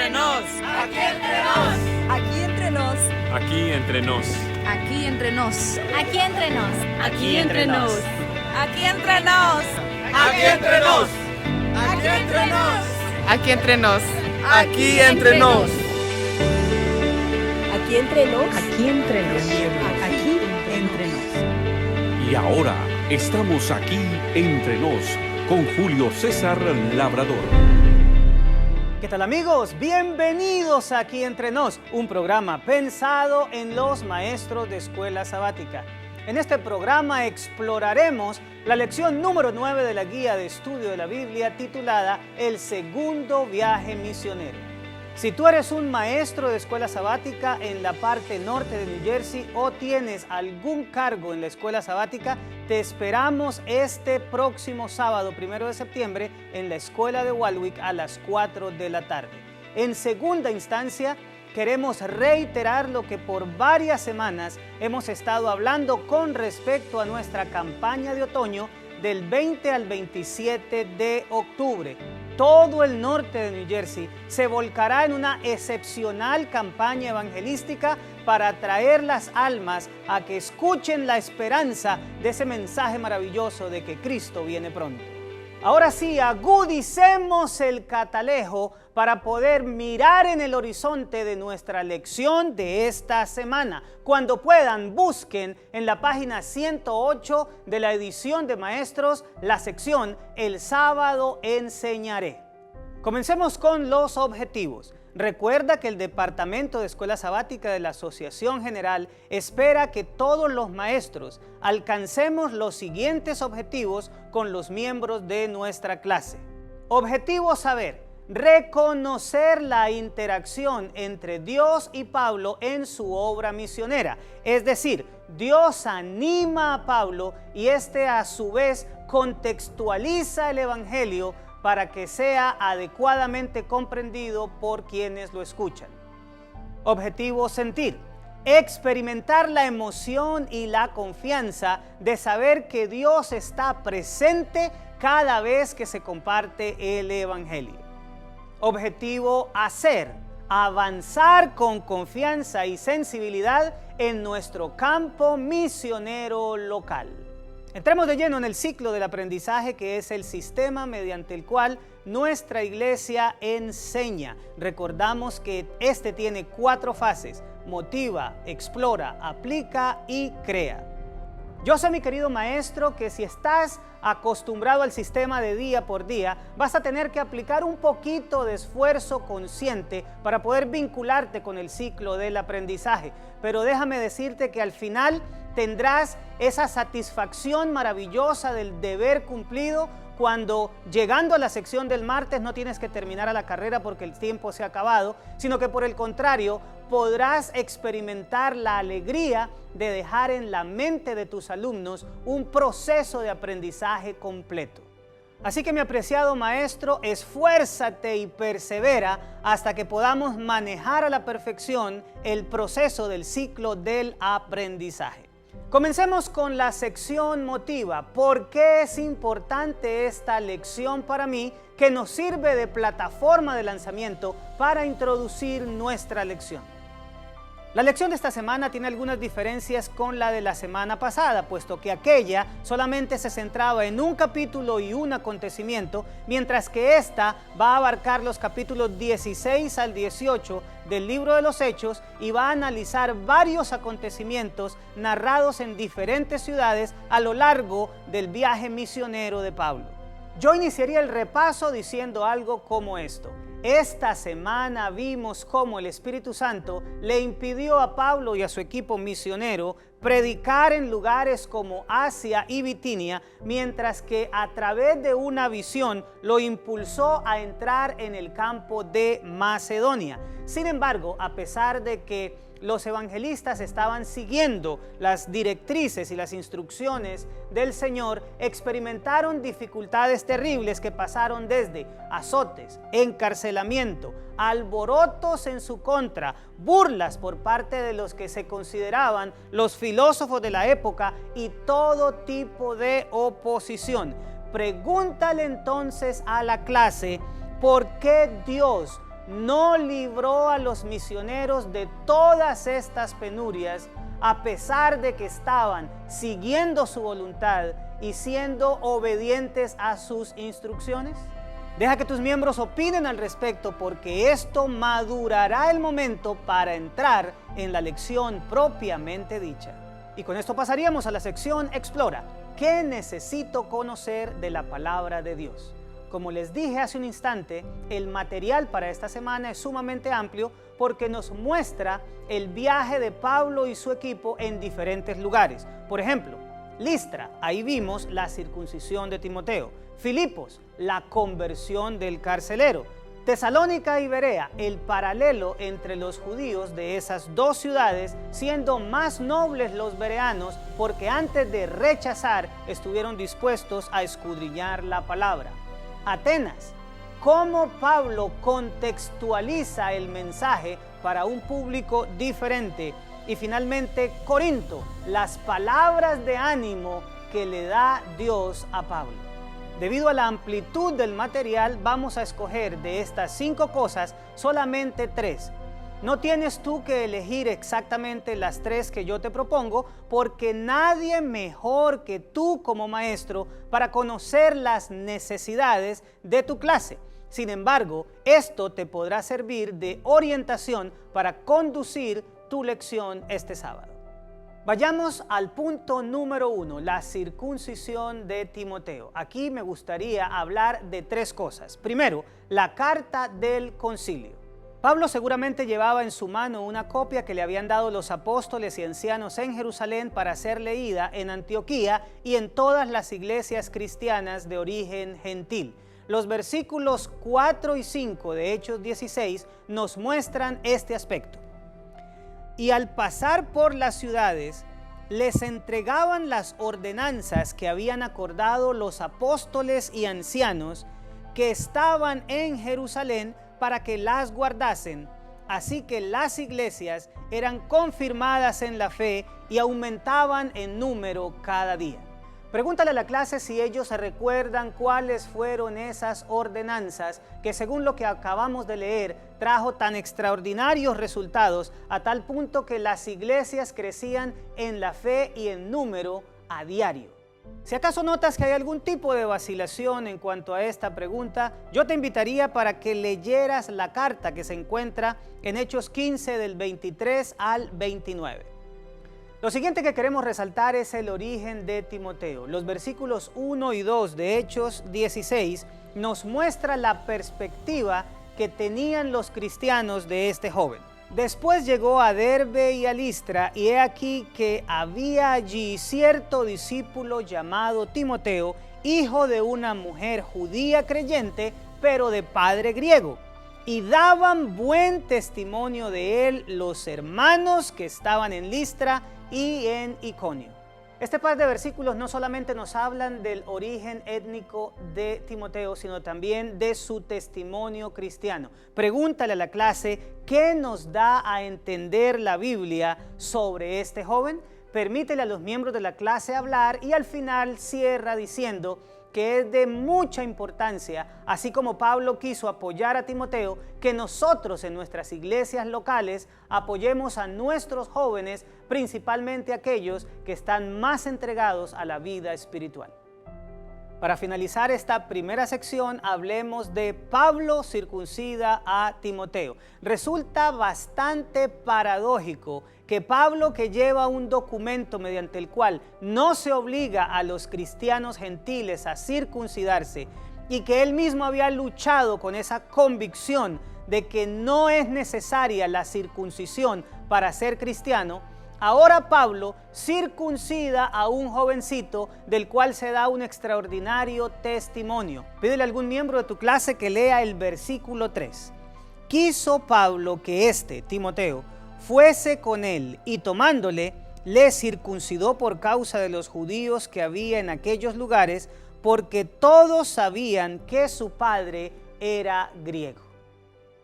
entre nos. Aquí entre nos. Aquí entre nos. Aquí entre nos. Aquí entre nos. Aquí entre nos. Aquí entre nos. Aquí entre nos. Aquí entre nos. Aquí entre nos. Aquí entre nos. Aquí entre nos. Aquí entre nos. Aquí entre nos. Aquí entre nos. Y ahora estamos aquí entre nos con Julio César Labrador. ¿Qué tal, amigos? Bienvenidos a Aquí Entre Nos, un programa pensado en los maestros de escuela sabática. En este programa exploraremos la lección número 9 de la guía de estudio de la Biblia titulada El segundo viaje misionero. Si tú eres un maestro de escuela sabática en la parte norte de New Jersey o tienes algún cargo en la escuela sabática, te esperamos este próximo sábado, 1 de septiembre, en la escuela de Walwick a las 4 de la tarde. En segunda instancia, queremos reiterar lo que por varias semanas hemos estado hablando con respecto a nuestra campaña de otoño del 20 al 27 de octubre. Todo el norte de New Jersey se volcará en una excepcional campaña evangelística para atraer las almas a que escuchen la esperanza de ese mensaje maravilloso de que Cristo viene pronto. Ahora sí, agudicemos el catalejo para poder mirar en el horizonte de nuestra lección de esta semana. Cuando puedan, busquen en la página 108 de la edición de Maestros la sección El sábado enseñaré. Comencemos con los objetivos. Recuerda que el Departamento de Escuela Sabática de la Asociación General espera que todos los maestros alcancemos los siguientes objetivos con los miembros de nuestra clase. Objetivo saber, reconocer la interacción entre Dios y Pablo en su obra misionera. Es decir, Dios anima a Pablo y este a su vez contextualiza el Evangelio para que sea adecuadamente comprendido por quienes lo escuchan. Objetivo sentir, experimentar la emoción y la confianza de saber que Dios está presente cada vez que se comparte el Evangelio. Objetivo hacer, avanzar con confianza y sensibilidad en nuestro campo misionero local. Entremos de lleno en el ciclo del aprendizaje, que es el sistema mediante el cual nuestra iglesia enseña. Recordamos que este tiene 4 fases: motiva, explora, aplica y crea. Yo sé, mi querido maestro, que si estás acostumbrado al sistema de día por día, vas a tener que aplicar un poquito de esfuerzo consciente para poder vincularte con el ciclo del aprendizaje. Pero déjame decirte que al final tendrás esa satisfacción maravillosa del deber cumplido cuando, llegando a la sección del martes, no tienes que terminar a la carrera porque el tiempo se ha acabado, sino que por el contrario, podrás experimentar la alegría de dejar en la mente de tus alumnos un proceso de aprendizaje completo. Así que, mi apreciado maestro, esfuérzate y persevera hasta que podamos manejar a la perfección el proceso del ciclo del aprendizaje. Comencemos con la sección motiva. ¿Por qué es importante esta lección para mí, que nos sirve de plataforma de lanzamiento para introducir nuestra lección? La lección de esta semana tiene algunas diferencias con la de la semana pasada, puesto que aquella solamente se centraba en un capítulo y un acontecimiento, mientras que esta va a abarcar los capítulos 16 al 18 del libro de los Hechos y va a analizar varios acontecimientos narrados en diferentes ciudades a lo largo del viaje misionero de Pablo. Yo iniciaría el repaso diciendo algo como esto. Esta semana vimos cómo el Espíritu Santo le impidió a Pablo y a su equipo misionero predicar en lugares como Asia y Bitinia, mientras que a través de una visión lo impulsó a entrar en el campo de Macedonia. Sin embargo, a pesar de que los evangelistas estaban siguiendo las directrices y las instrucciones del Señor, experimentaron dificultades terribles que pasaron desde azotes, encarcelamiento, alborotos en su contra, burlas por parte de los que se consideraban los filósofos de la época y todo tipo de oposición. Pregúntale entonces a la clase por qué Dios no libró a los misioneros de todas estas penurias, a pesar de que estaban siguiendo su voluntad y siendo obedientes a sus instrucciones? Deja que tus miembros opinen al respecto, porque esto madurará el momento para entrar en la lección propiamente dicha. Y con esto pasaríamos a la sección Explora. ¿Qué necesito conocer de la palabra de Dios? Como les dije hace un instante, el material para esta semana es sumamente amplio porque nos muestra el viaje de Pablo y su equipo en diferentes lugares. Por ejemplo, Listra, ahí vimos la circuncisión de Timoteo. Filipos, la conversión del carcelero. Tesalónica y Berea, el paralelo entre los judíos de esas dos ciudades, siendo más nobles los bereanos porque antes de rechazar estuvieron dispuestos a escudriñar la palabra. Atenas, cómo Pablo contextualiza el mensaje para un público diferente. Y finalmente Corinto, las palabras de ánimo que le da Dios a Pablo. Debido a la amplitud del material, vamos a escoger de estas 5 cosas solamente 3. No tienes tú que elegir exactamente las 3 que yo te propongo, porque nadie mejor que tú como maestro para conocer las necesidades de tu clase. Sin embargo, esto te podrá servir de orientación para conducir tu lección este sábado. Vayamos al punto número 1, la circuncisión de Timoteo. Aquí me gustaría hablar de 3 cosas. Primero, la carta del concilio. Pablo seguramente llevaba en su mano una copia que le habían dado los apóstoles y ancianos en Jerusalén para ser leída en Antioquía y en todas las iglesias cristianas de origen gentil. Los versículos 4 y 5 de Hechos 16 nos muestran este aspecto. Y al pasar por las ciudades, les entregaban las ordenanzas que habían acordado los apóstoles y ancianos que estaban en Jerusalén para que las guardasen. Así que las iglesias eran confirmadas en la fe y aumentaban en número cada día. Pregúntale a la clase si ellos se recuerdan cuáles fueron esas ordenanzas que, según lo que acabamos de leer, trajo tan extraordinarios resultados a tal punto que las iglesias crecían en la fe y en número a diario. Si acaso notas que hay algún tipo de vacilación en cuanto a esta pregunta, yo te invitaría para que leyeras la carta que se encuentra en Hechos 15 del 23 al 29. Lo siguiente que queremos resaltar es el origen de Timoteo. Los versículos 1 y 2 de Hechos 16 nos muestra la perspectiva que tenían los cristianos de este joven. Después llegó a Derbe y a Listra, y he aquí que había allí cierto discípulo llamado Timoteo, hijo de una mujer judía creyente, pero de padre griego. Y daban buen testimonio de él los hermanos que estaban en Listra y en Iconio. Este par de versículos no solamente nos hablan del origen étnico de Timoteo, sino también de su testimonio cristiano. Pregúntale a la clase, ¿qué nos da a entender la Biblia sobre este joven? Permítele a los miembros de la clase hablar y al final cierra diciendo que es de mucha importancia, así como Pablo quiso apoyar a Timoteo, que nosotros en nuestras iglesias locales apoyemos a nuestros jóvenes, principalmente aquellos que están más entregados a la vida espiritual. Para finalizar esta primera sección, hablemos de Pablo circuncida a Timoteo. Resulta bastante paradójico que Pablo, que lleva un documento mediante el cual no se obliga a los cristianos gentiles a circuncidarse y que él mismo había luchado con esa convicción de que no es necesaria la circuncisión para ser cristiano, ahora Pablo circuncida a un jovencito del cual se da un extraordinario testimonio. Pídele a algún miembro de tu clase que lea el versículo 3. Quiso Pablo que Timoteo, fuese con él y tomándole, le circuncidó por causa de los judíos que había en aquellos lugares, porque todos sabían que su padre era griego.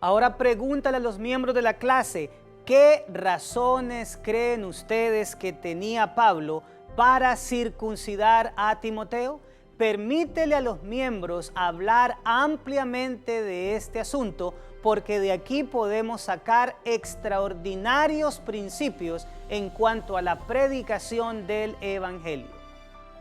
Ahora pregúntale a los miembros de la clase, ¿qué razones creen ustedes que tenía Pablo para circuncidar a Timoteo? permítele a los miembros hablar ampliamente de este asunto, porque de aquí podemos sacar extraordinarios principios en cuanto a la predicación del Evangelio.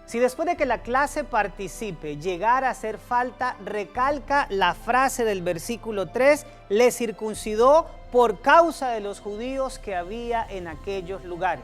Si después de que la clase participe llegara a hacer falta, recalca la frase del versículo 3, le circuncidó por causa de los judíos que había en aquellos lugares.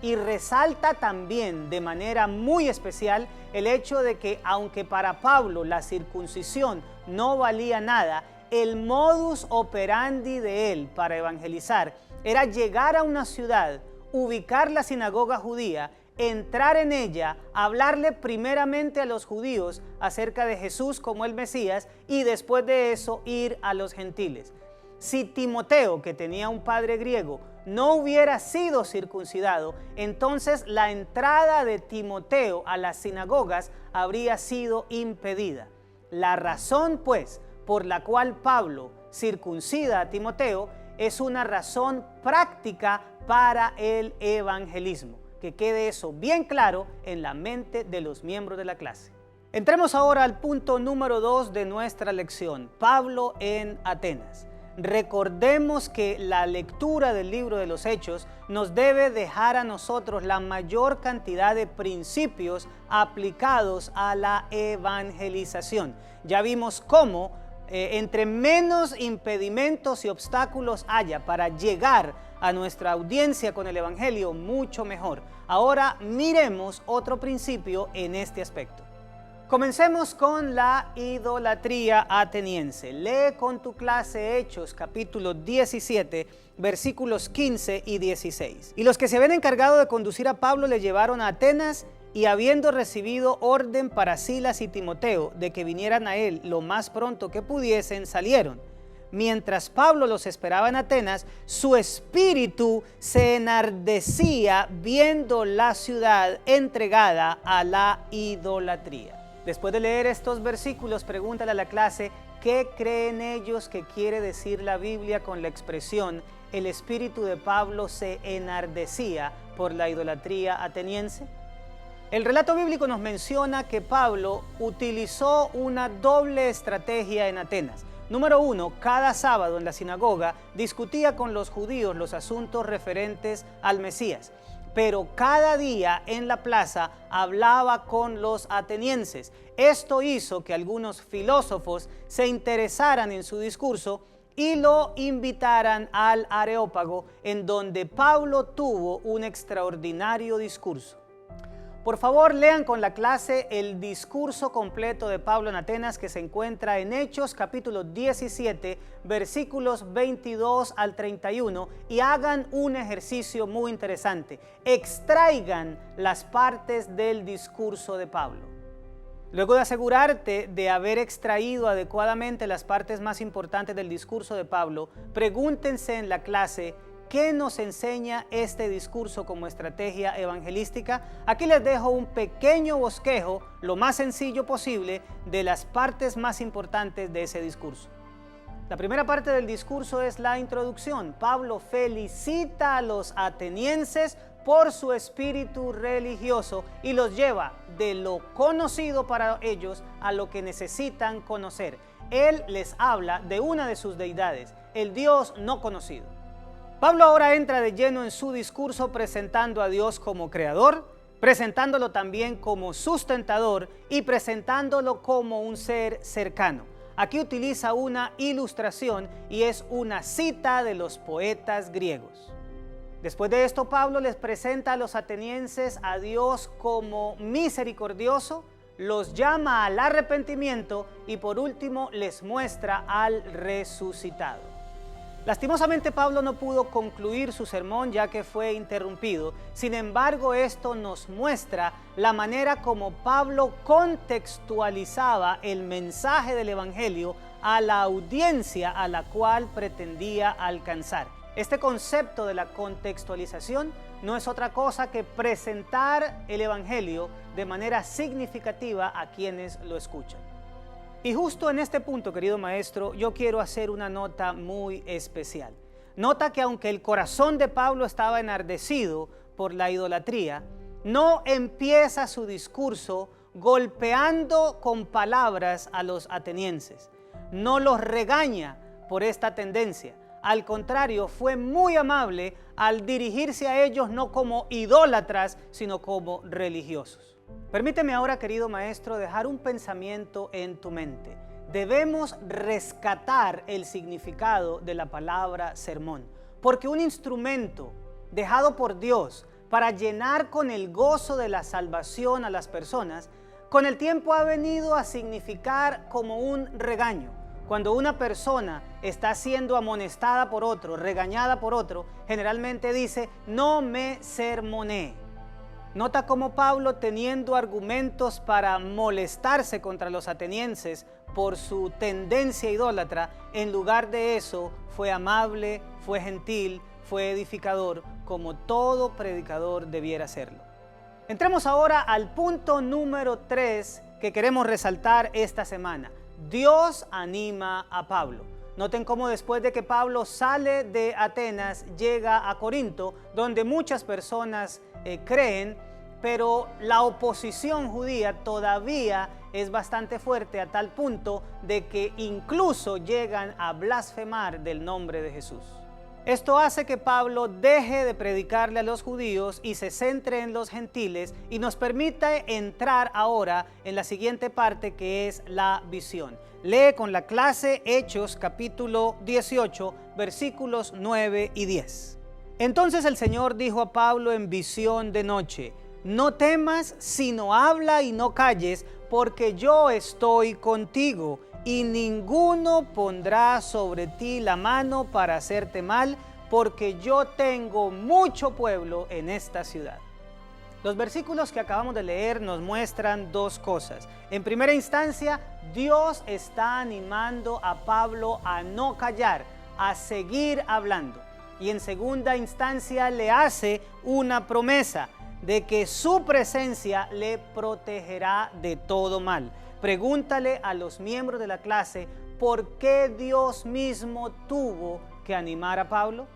Y resalta también de manera muy especial el hecho de que aunque para Pablo la circuncisión no valía nada, el modus operandi de él para evangelizar era llegar a una ciudad, ubicar la sinagoga judía, entrar en ella, hablarle primeramente a los judíos acerca de Jesús como el Mesías y después de eso ir a los gentiles. Si Timoteo, que tenía un padre griego, no hubiera sido circuncidado, entonces la entrada de Timoteo a las sinagogas habría sido impedida. La razón, pues, por la cual Pablo circuncida a Timoteo es una razón práctica para el evangelismo. Que quede eso bien claro en la mente de los miembros de la clase. Entremos ahora al punto número 2 de nuestra lección, Pablo en Atenas. Recordemos que la lectura del libro de los Hechos nos debe dejar a nosotros la mayor cantidad de principios aplicados a la evangelización. Ya vimos cómo entre menos impedimentos y obstáculos haya para llegar a nuestra audiencia con el Evangelio, mucho mejor. Ahora miremos otro principio en este aspecto. Comencemos con la idolatría ateniense. Lee con tu clase Hechos capítulo 17, versículos 15 y 16. Y los que se habían encargado de conducir a Pablo le llevaron a Atenas, y habiendo recibido orden para Silas y Timoteo de que vinieran a él lo más pronto que pudiesen, salieron. Mientras Pablo los esperaba en Atenas, su espíritu se enardecía viendo la ciudad entregada a la idolatría. Después de leer estos versículos, pregúntale a la clase, ¿qué creen ellos que quiere decir la Biblia con la expresión el espíritu de Pablo se enardecía por la idolatría ateniense? El relato bíblico nos menciona que Pablo utilizó una doble estrategia en Atenas. Número 1, cada sábado en la sinagoga discutía con los judíos los asuntos referentes al Mesías, pero cada día en la plaza hablaba con los atenienses. Esto hizo que algunos filósofos se interesaran en su discurso y lo invitaran al Areópago, en donde Pablo tuvo un extraordinario discurso. Por favor, lean con la clase el discurso completo de Pablo en Atenas, que se encuentra en Hechos capítulo 17, versículos 22 al 31, y hagan un ejercicio muy interesante. Extraigan las partes del discurso de Pablo. Luego de asegurarte de haber extraído adecuadamente las partes más importantes del discurso de Pablo, pregúntense en la clase, ¿qué nos enseña este discurso como estrategia evangelística? Aquí les dejo un pequeño bosquejo, lo más sencillo posible, de las partes más importantes de ese discurso. La primera parte del discurso es la introducción. Pablo felicita a los atenienses por su espíritu religioso y los lleva de lo conocido para ellos a lo que necesitan conocer. Él les habla de una de sus deidades, el Dios no conocido. Pablo ahora entra de lleno en su discurso presentando a Dios como creador, presentándolo también como sustentador y presentándolo como un ser cercano. Aquí utiliza una ilustración y es una cita de los poetas griegos. Después de esto, Pablo les presenta a los atenienses a Dios como misericordioso, los llama al arrepentimiento y por último les muestra al resucitado. Lastimosamente Pablo no pudo concluir su sermón ya que fue interrumpido. Sin embargo, esto nos muestra la manera como Pablo contextualizaba el mensaje del Evangelio a la audiencia a la cual pretendía alcanzar. Este concepto de la contextualización no es otra cosa que presentar el Evangelio de manera significativa a quienes lo escuchan. Y justo en este punto, querido maestro, yo quiero hacer una nota muy especial. Nota que aunque el corazón de Pablo estaba enardecido por la idolatría, no empieza su discurso golpeando con palabras a los atenienses. No los regaña por esta tendencia. Al contrario, fue muy amable al dirigirse a ellos no como idólatras, sino como religiosos. Permíteme ahora, querido maestro, dejar un pensamiento en tu mente. Debemos rescatar el significado de la palabra sermón, porque un instrumento dejado por Dios para llenar con el gozo de la salvación a las personas, con el tiempo ha venido a significar como un regaño. Cuando una persona está siendo amonestada por otro, regañada por otro, generalmente dice, no me sermoné. Nota cómo Pablo, teniendo argumentos para molestarse contra los atenienses por su tendencia idólatra, en lugar de eso fue amable, fue gentil, fue edificador, como todo predicador debiera serlo. Entremos ahora al punto número 3 que queremos resaltar esta semana. Dios anima a Pablo. Noten cómo después de que Pablo sale de Atenas, llega a Corinto, donde muchas personas creen, pero la oposición judía todavía es bastante fuerte a tal punto de que incluso llegan a blasfemar del nombre de Jesús. Esto hace que Pablo deje de predicarle a los judíos y se centre en los gentiles y nos permite entrar ahora en la siguiente parte, que es la visión. Lee con la clase Hechos capítulo 18 versículos 9 y 10. Entonces el Señor dijo a Pablo en visión de noche: no temas, sino habla y no calles, porque yo estoy contigo, y ninguno pondrá sobre ti la mano para hacerte mal, porque yo tengo mucho pueblo en esta ciudad. Los versículos que acabamos de leer nos muestran dos cosas. En primera instancia, Dios está animando a Pablo a no callar, a seguir hablando. Y en segunda instancia le hace una promesa de que su presencia le protegerá de todo mal. Pregúntale a los miembros de la clase por qué Dios mismo tuvo que animar a Pablo.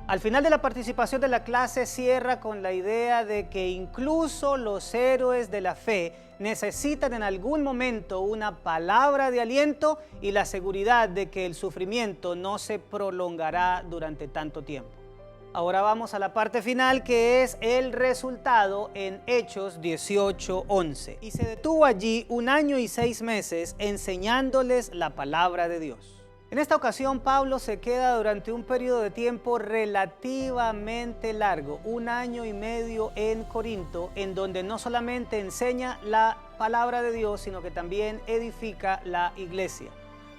Al final de la participación de la clase cierra con la idea de que incluso los héroes de la fe necesitan en algún momento una palabra de aliento y la seguridad de que el sufrimiento no se prolongará durante tanto tiempo. Ahora vamos a la parte final, que es el resultado en Hechos 18:11. Y se detuvo allí 1 año y 6 meses enseñándoles la palabra de Dios. En esta ocasión Pablo se queda durante un periodo de tiempo relativamente largo, 1 año y medio en Corinto, en donde no solamente enseña la palabra de Dios, sino que también edifica la iglesia.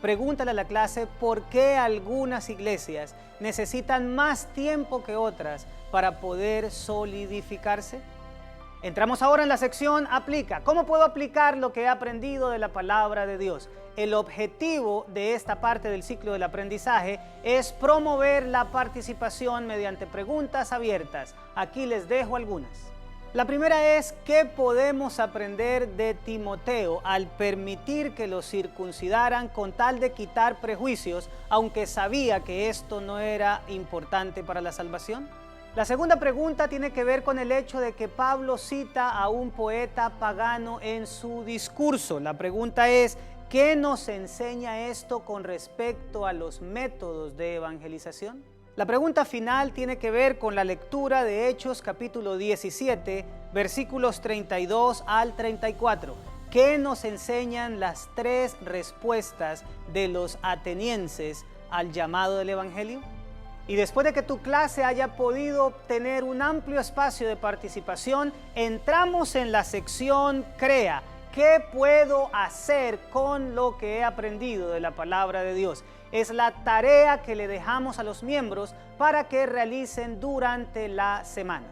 Pregúntale a la clase por qué algunas iglesias necesitan más tiempo que otras para poder solidificarse. Entramos ahora en la sección Aplica. ¿Cómo puedo aplicar lo que he aprendido de la palabra de Dios? El objetivo de esta parte del ciclo del aprendizaje es promover la participación mediante preguntas abiertas. Aquí les dejo algunas. La primera es: ¿qué podemos aprender de Timoteo al permitir que lo circuncidaran con tal de quitar prejuicios, aunque sabía que esto no era importante para la salvación? La segunda pregunta tiene que ver con el hecho de que Pablo cita a un poeta pagano en su discurso. La pregunta es: ¿qué nos enseña esto con respecto a los métodos de evangelización? La pregunta final tiene que ver con la lectura de Hechos capítulo 17, versículos 32 al 34. ¿Qué nos enseñan las 3 respuestas de los atenienses al llamado del evangelio? Y después de que tu clase haya podido obtener un amplio espacio de participación, entramos en la sección Crea. ¿Qué puedo hacer con lo que he aprendido de la palabra de Dios? Es la tarea que le dejamos a los miembros para que realicen durante la semana.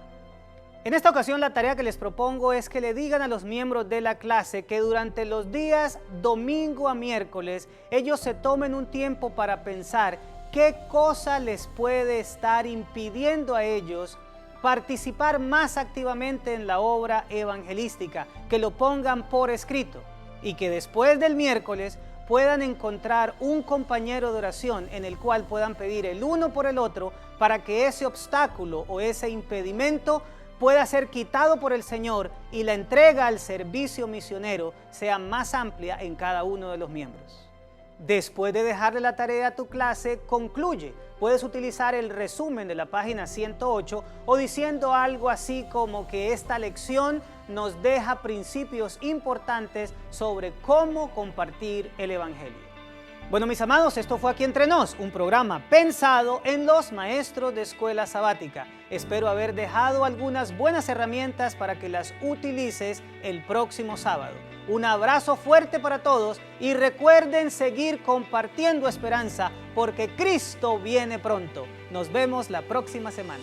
En esta ocasión, la tarea que les propongo es que le digan a los miembros de la clase que durante los días domingo a miércoles ellos se tomen un tiempo para pensar qué cosa les puede estar impidiendo a ellos participar más activamente en la obra evangelística, que lo pongan por escrito y que después del miércoles puedan encontrar un compañero de oración en el cual puedan pedir el uno por el otro para que ese obstáculo o ese impedimento pueda ser quitado por el Señor y la entrega al servicio misionero sea más amplia en cada uno de los miembros. Después de dejarle la tarea a tu clase, concluye. Puedes utilizar el resumen de la página 108 o diciendo algo así como que esta lección nos deja principios importantes sobre cómo compartir el Evangelio. Bueno, mis amados, esto fue Aquí Entre Nos, un programa pensado en los maestros de escuela sabática. Espero haber dejado algunas buenas herramientas para que las utilices el próximo sábado. Un abrazo fuerte para todos y recuerden seguir compartiendo esperanza porque Cristo viene pronto. Nos vemos la próxima semana.